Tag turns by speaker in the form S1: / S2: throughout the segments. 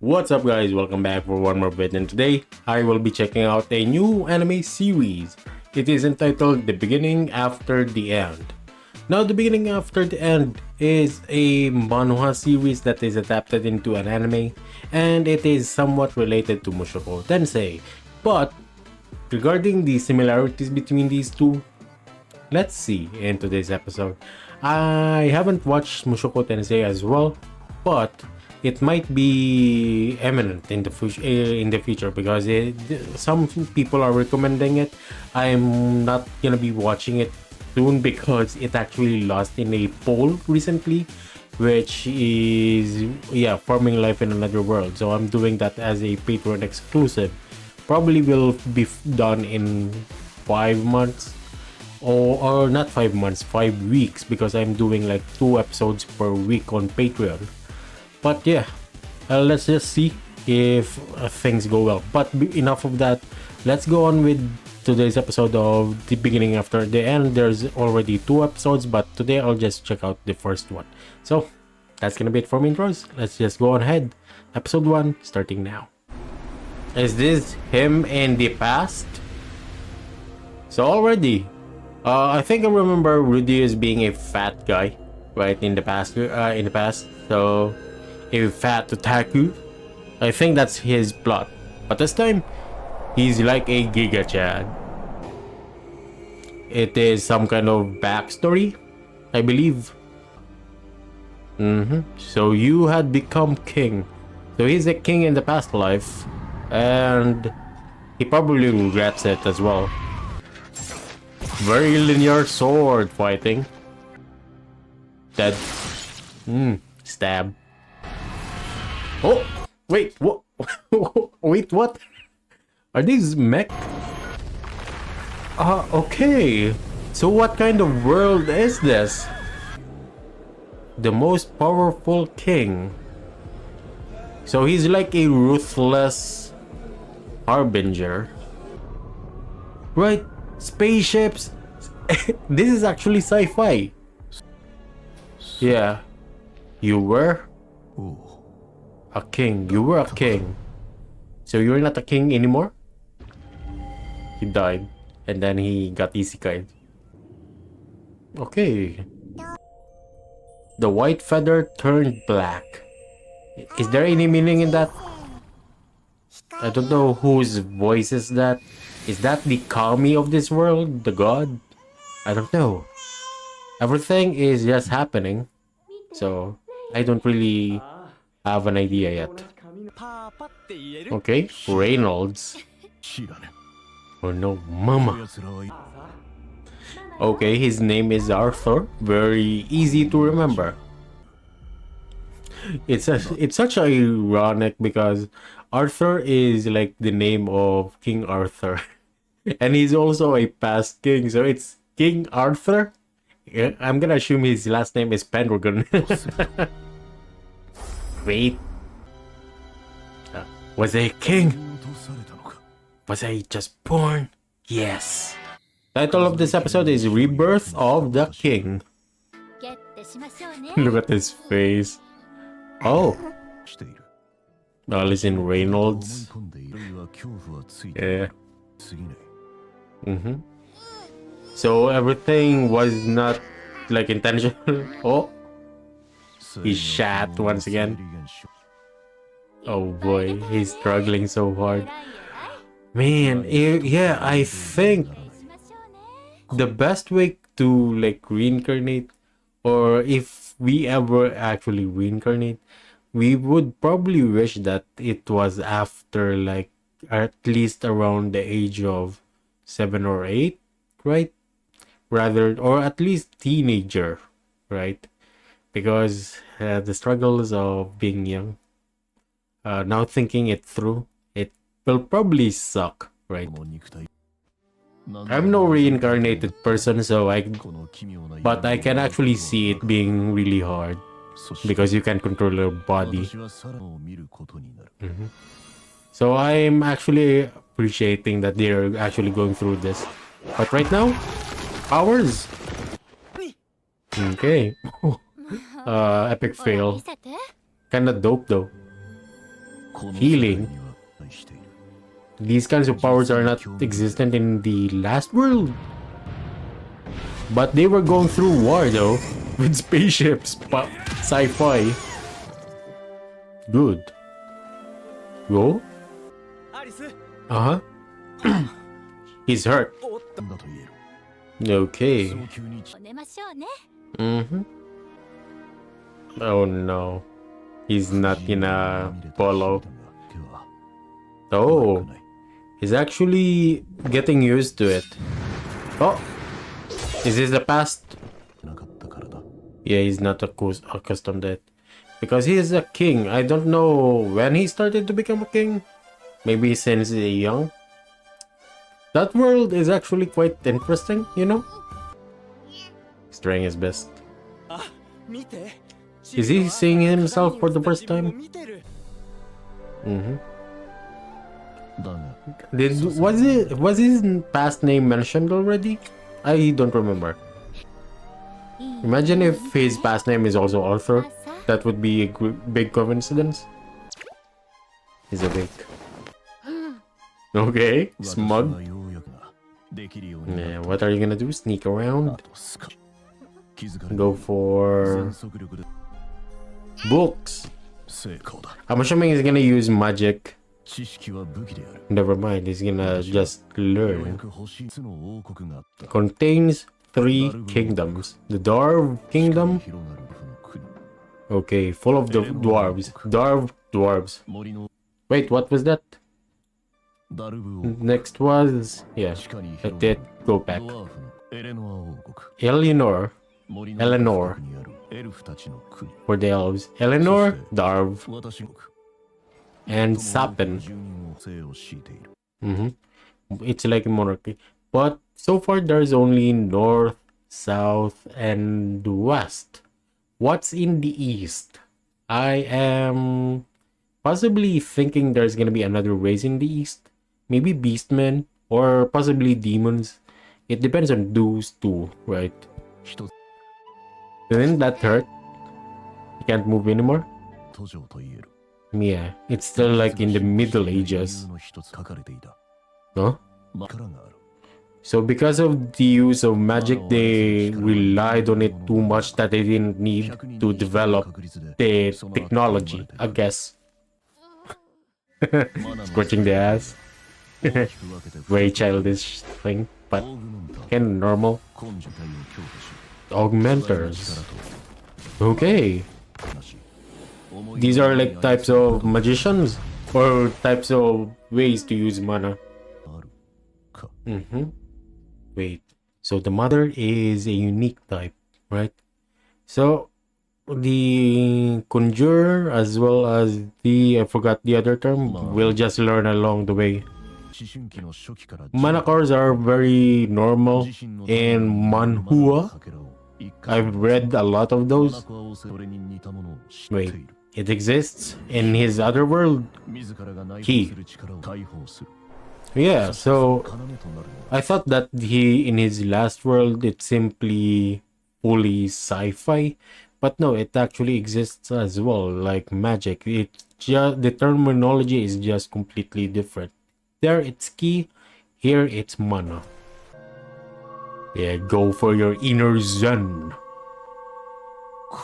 S1: What's up guys, welcome back for one more bit, and today I will be checking out a new anime series. It is entitled The Beginning After the End. Now, The Beginning After the End is a manhwa series that is adapted into an anime, and it is somewhat related to Mushoku Tensei. But regarding the similarities between these two, let's see in today's episode. I haven't watched Mushoku Tensei as well, but it might be eminent in the future because some people are recommending it. I'm not gonna be watching it soon because it actually lost in a poll recently, which is Forming Life in Another World. So I'm doing that as a Patreon exclusive. Probably will be done in 5 months. Or not 5 months, 5 weeks, because I'm doing like 2 episodes per week on Patreon. But yeah, let's just see if things go well. But enough of that. Let's go on with today's episode of The Beginning After the End. There's already 2 episodes, but today I'll just check out the first one. So that's gonna be it for me intros. Let's just go on ahead. Episode 1 starting now. Is this him in the past? So already, I think I remember Rudy as being a fat guy, right, in the past. So a fat otaku. I think that's his plot. But this time, he's like a Giga Chad. It is some kind of backstory, I believe. So you had become king. So he's a king in the past life, and he probably regrets it as well. Very linear sword fighting. Dead. Stab. Oh, wait, what? Wait, what? Are these mech? Okay. So what kind of world is this? The most powerful king. So he's like a ruthless harbinger. Right? Spaceships. This is actually sci-fi. Yeah. You were a king. You were a king. So you're not a king anymore? He died. And then he got isekai. Okay. The white feather turned black. Is there any meaning in that? I don't know whose voice is that. Is that the Kami of this world? The god? I don't know. Everything is just happening. So I don't really have an idea yet. Okay, Reynolds. Oh no, Mama. Okay, his name is Arthur. Very easy to remember. It's such ironic because Arthur is like the name of King Arthur. And he's also a past king, so it's King Arthur. Yeah, I'm gonna assume his last name is Pendragon. Wait. Was I a king? Was I just born? Yes. Title of this episode is Rebirth of the King. Look at his face. Oh. Alison Reynolds. Yeah. So everything was not like intentional. Oh. He's shat once again. Oh boy, he's struggling so hard. Man, yeah, I think the best way to like reincarnate, or if we ever actually reincarnate, we would probably wish that it was after like at least around the age of 7 or 8, right? Rather, or at least teenager, right? Because the struggles of being young, now thinking it through, it will probably suck, right? I'm no reincarnated person, but I can actually see it being really hard because you can control your body. So I'm actually appreciating that they're actually going through this. But right now, powers. Okay. Epic fail. Kinda dope though. healing. These kinds of powers are not existent in the last world. But they were going through war though, with spaceships, sci-fi. Good. Go? Uh-huh. He's hurt. Okay. Mm-hmm. Oh no. He's not in a polo. Oh. He's actually getting used to it. Oh! Is this the past? Yeah, he's not accustomed to it. Because he is a king. I don't know when he started to become a king. Maybe since young. That world is actually quite interesting, you know? He's trying his best. Is he seeing himself for the first time? Mm-hmm. Was his past name mentioned already? I don't remember. Imagine if his past name is also Arthur. That would be a big coincidence. He's awake. Okay, smug. Yeah, what are you gonna do? Sneak around? Go for books. I'm assuming he's gonna use magic. Never mind, he's gonna just learn. Contains 3 kingdoms. The Dwarf Kingdom. Okay, full of the dwarves. Dwarves. Wait, what was that? Next was... yeah, let it go back. Eleanor. For the elves. Eleanor, Darv. And Sapin. It's like a monarchy. But so far there's only north, south, and west. What's in the east? I am possibly thinking there's gonna be another race in the east. Maybe beastmen or possibly demons. It depends on those two, right? Didn't that hurt? You can't move anymore? Yeah, it's still like in the Middle Ages. Huh? So because of the use of magic, they relied on it too much that they didn't need to develop the technology, I guess. Scratching the ass. Very childish thing, but kind of normal. Augmenters. Okay. These are like types of magicians or types of ways to use mana. Wait, so the mother is a unique type, right? So the conjurer as well as the, I forgot the other term, we'll just learn along the way. Mana cards are very normal in manhua. I've read a lot of those. Wait, it exists in his other world? He. Yeah, so I thought that he, in his last world, it's simply fully sci-fi, but no, it actually exists as well, like magic. It's just the terminology is just completely different. There it's ki, here it's mana. Yeah, go for your inner zen.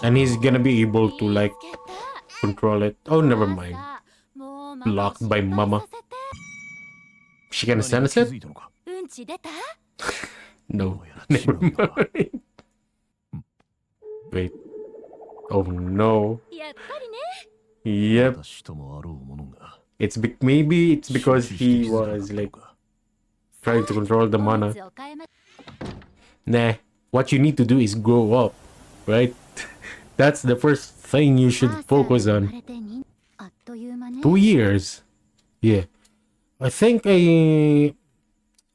S1: And he's gonna be able to like control it. Oh, never mind. Blocked by mama. She can sense it? No, never mind. Wait. Oh no. Yep. Maybe it's because he was like trying to control the mana. Nah, what you need to do is grow up, right? That's the first thing you should focus on. 2 years. Yeah. I think I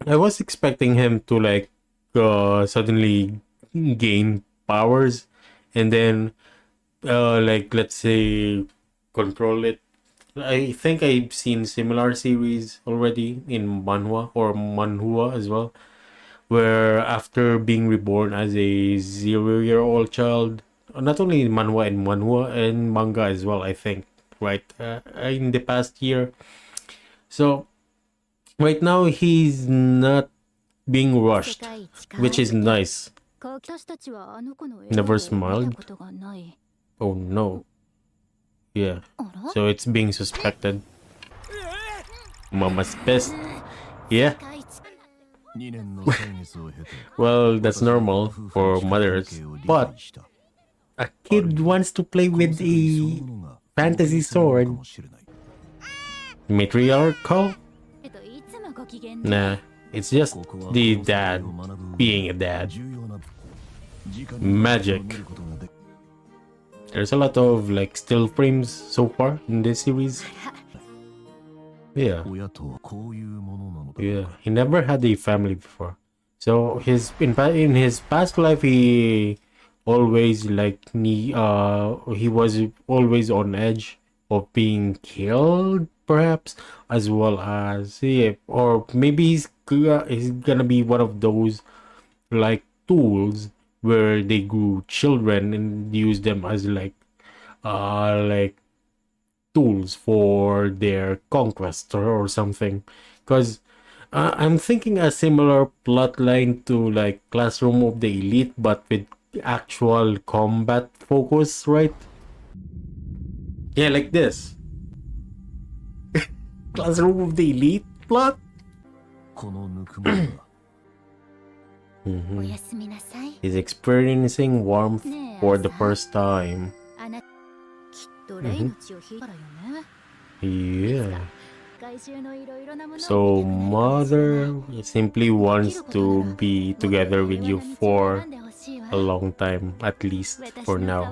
S1: was expecting him to like suddenly gain powers and then like let's say control it. I think I've seen similar series already in manhwa or manhua as well, where after being reborn as a 0-year-old child, not only in manhwa and manga as well, I think, right? In the past year. So right now he's not being rushed, which is nice. Never smiled. Oh no. Yeah. So it's being suspected. Mama's pissed. Yeah. Well, that's normal for mothers. But a kid wants to play with a fantasy sword. Matriarchal? Nah, it's just the dad being a dad. Magic. There's a lot of like still frames so far in this series. Yeah. Yeah, he never had a family before. So in his past life he always he was always on edge of being killed, perhaps, as well as yeah, or maybe he's gonna be one of those like tools where they grew children and use them as like tools for their conquest or something. Because I'm thinking a similar plotline to like Classroom of the Elite, but with actual combat focus, right? Yeah, like this. Classroom of the Elite plot? He's experiencing warmth for the first time. Yeah. So mother simply wants to be together with you for a long time, at least for now.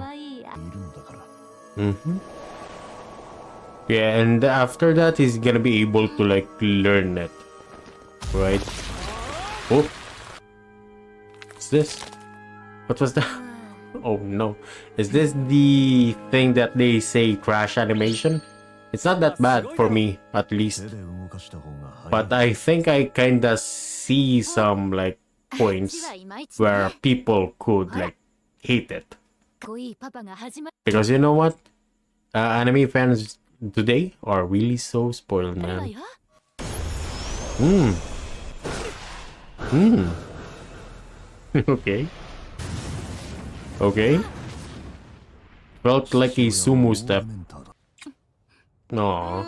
S1: Yeah, and after that he's gonna be able to like learn it, right? Oh, what's this? What was that? Oh no, is this the thing that they say crash animation? It's not that bad for me, at least. But I think I kinda see some like points where people could like hate it. Because you know what? Anime fans today are really so spoiled, man. Okay. Okay. Felt like a sumo step. Aww.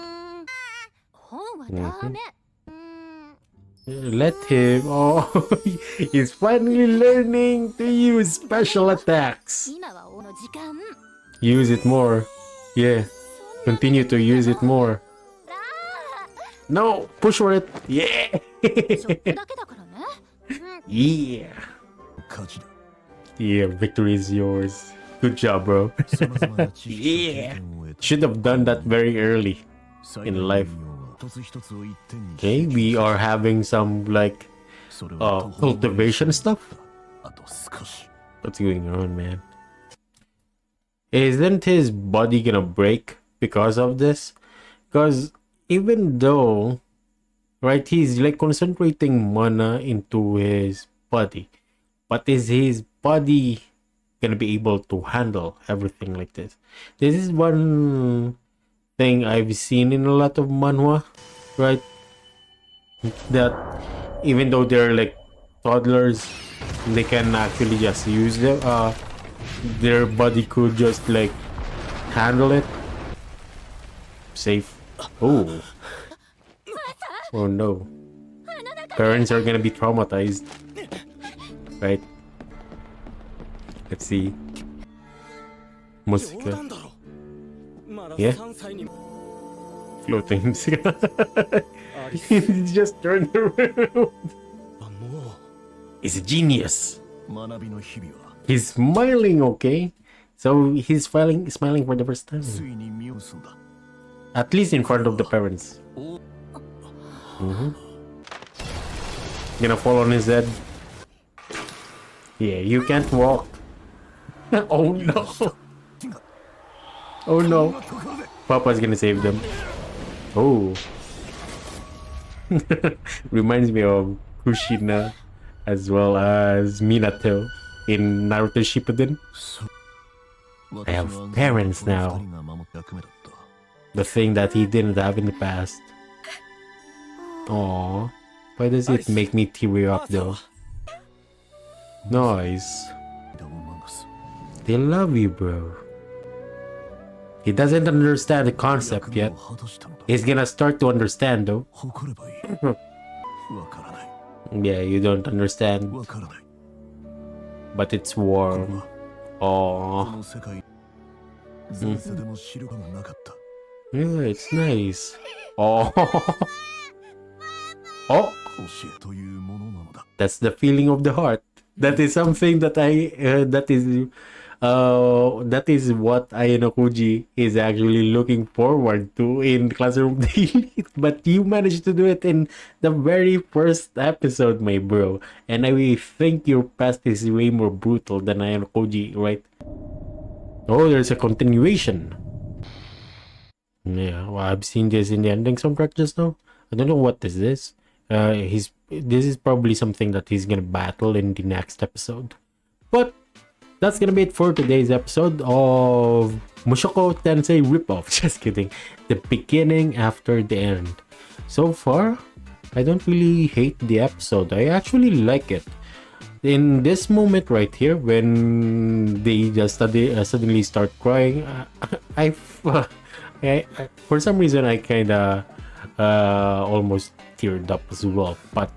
S1: Let him. Oh, he's finally learning to use special attacks. Use it more. Yeah. Continue to use it more. No, push for it. Yeah. Yeah. Yeah, victory is yours. Good job, bro. Yeah. Should have done that very early in life. Okay, we are having some like cultivation stuff. What's going on, man? Isn't his body gonna break because of this? Because even though, right, he's like concentrating mana into his body, but is his body gonna be able to handle everything like this? This is one thing I've seen in a lot of manhwa, right? That even though they're like toddlers, they can actually just use their body could just like handle it. Safe. Oh. Oh no. Parents are gonna be traumatized. Right? Let's see. Musica. Yeah? Floating music. He just turned around. He's a genius. He's smiling, okay? So he's smiling for the first time. At least in front of the parents. Gonna fall on his head. Yeah, you can't walk. Oh no. Oh no. Papa's gonna save them. Oh. Reminds me of Kushina as well as Minato in Naruto Shippuden. I have parents now. The thing that he didn't have in the past. Aww. Why does it make me tear up though? Nice. They love you, bro. He doesn't understand the concept yet. He's gonna start to understand though. Yeah, you don't understand. But it's warm. Aww. Yeah, it's nice. Oh. Oh. That's the feeling of the heart. That is something that that is what Ayano is actually looking forward to in Classroom Daily. But you managed to do it in the very first episode, my bro. And I think your past is way more brutal than Ayano, right? Oh, there's a continuation. Yeah, well, I've seen this in the ending soundtrack just now. I don't know what is this. This is probably something that he's gonna battle in the next episode. But that's gonna be it for today's episode of Mushoku Tensei Ripoff. Just kidding. The beginning after the end. So far, I don't really hate the episode. I actually like it. In this moment right here, when they just suddenly start crying, for some reason I kinda almost teared up as well, but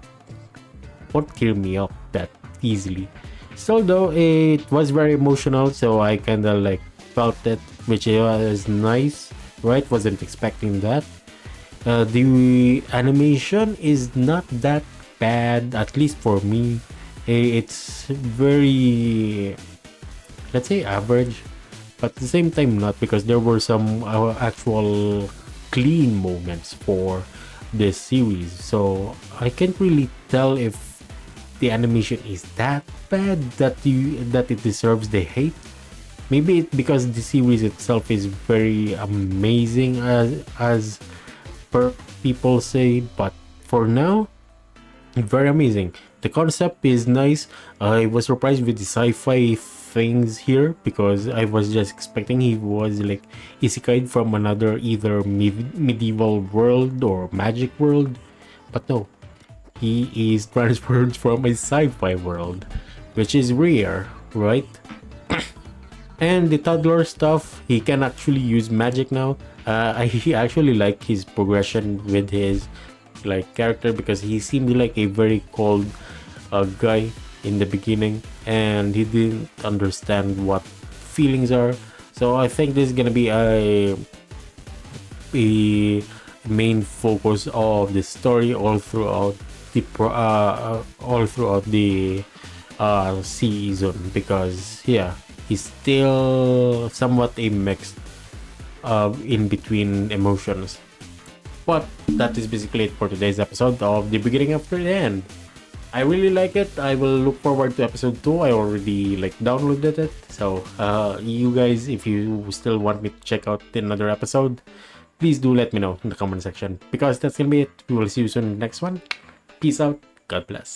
S1: won't tear me up that easily. Still though, it was very emotional, so I kinda like felt it, which was nice, right? Wasn't expecting that. The animation is not that bad, at least for me. It's very, let's say, average, but at the same time not, because there were some actual clean moments for this series, so I can't really tell if the animation is that bad that it deserves the hate. Maybe because the series itself is very amazing as per people say, but for now, very amazing. The concept is nice. I was surprised with the sci-fi things here, because I was just expecting he was like isekai from another either medieval world or magic world, but no, he is transferred from a sci-fi world, which is rare, right? And the toddler stuff, he can actually use magic now. I actually like his progression with his like character, because he seemed like a very cold guy in the beginning, and he didn't understand what feelings are. So I think this is gonna be a main focus of the story all throughout the season, because yeah, he's still somewhat a mix in between emotions. But that is basically it for today's episode of The Beginning After the End. I really like it. I will look forward to episode 2. I already like downloaded it. So you guys, if you still want me to check out another episode, please do let me know in the comment section, because that's gonna be it. We will see you soon in the next one. Peace out. God bless.